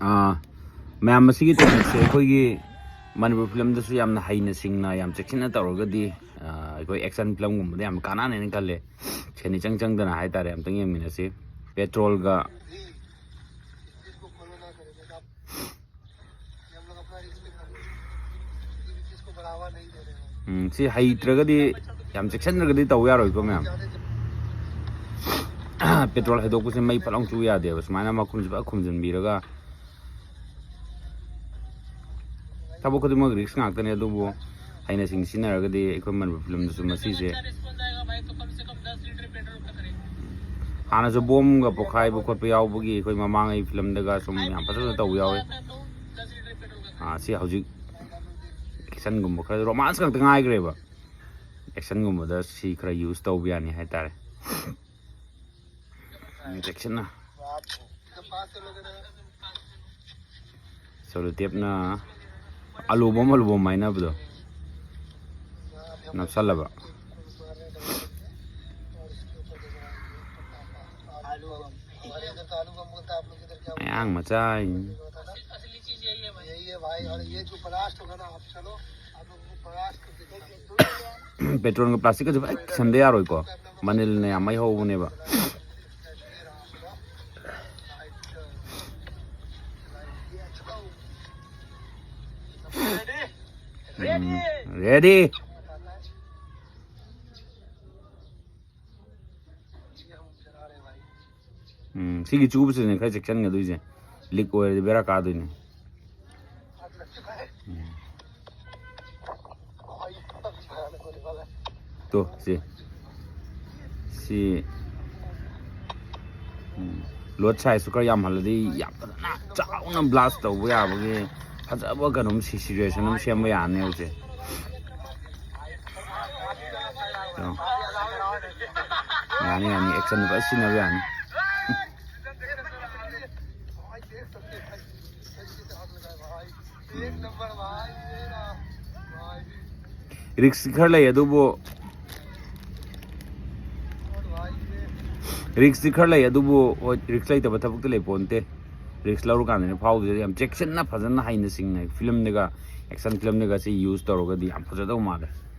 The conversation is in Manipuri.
ꯃꯌꯥꯝ ꯃꯁꯤꯒꯤ ꯇꯦꯛꯅꯤꯛꯁꯦ ꯑꯩꯈꯣꯏꯒꯤ ꯃꯅꯤꯄꯨꯔ ꯐꯤꯂꯝꯗꯁꯨ ꯌꯥꯝꯅ ꯍꯩꯅ ꯁꯤꯡꯅ ꯌꯥꯝ ꯆꯦꯛꯁꯤꯟꯅ ꯇꯧꯔꯒꯗꯤ ꯑꯩꯈꯣꯏ ꯑꯦꯛꯁꯟ ꯐꯤꯂꯝꯒꯨꯝꯕꯗ ꯌꯥꯝ ꯀꯥꯟꯅꯅꯦꯅ ꯈꯜꯂꯦ ꯁꯦꯟ ꯏꯆꯪ ꯆꯪꯗꯅ ꯍꯥꯏꯇꯥꯔꯦ ꯑꯝꯇꯪ ꯌꯦꯡꯃꯤꯟꯅꯁꯤ पेट्रोल का सी हईत्रगदी याम चेक्सनरगदी तव यारोइको मैम पेट्रोल हैदोकसे मई फलांग चू यादेब सुमाइना मखुमजबा खुमजनबीरगा थबो खुदिमक रिस्क ngakतने अदुबो हैना सिंग सिनरगदी अखोय मनबा फिल्मदसु मसीसे हाना जो बोम गा पोखाइबो खोटबो यावबगी अखोय ममांगै फिल्मदगा सुम याम फजन तव यावे सी हौजिक एक्शन गुम खर रोमांस का गायग्रेब एक्शन गुम सी खर यूज तब यानी है तारे एक्शन सोलो टेपना अलुबम माइनबदो नपसलब यांग मचा पेट्रोल का प्लास्टिक का संदे यार को मनिल ने आमाई होने बा रेडी सिगी चूब से ने खै सेक्शन ga दुइजे लीक ओयर बेरा का दुइने तो सी लोड साइज खर याम हलदी याम फजना चाउना ब्लास्ट तब याबगे फजब कनम सिचुएशन हम सेम याने होजे यानी एक्शन बस न यानी रिक्स खर ले अदुबो रिक्स खर ले अदुबो रिक्स लेतब थबक ले पोनते रिक्स लौर काने फाउदे याम चेक्सन ना फजन हाइना सिंग फिल्म नेगा एक्शन फिल्म नेगा से यूज तौरगदी याम फजदौ माले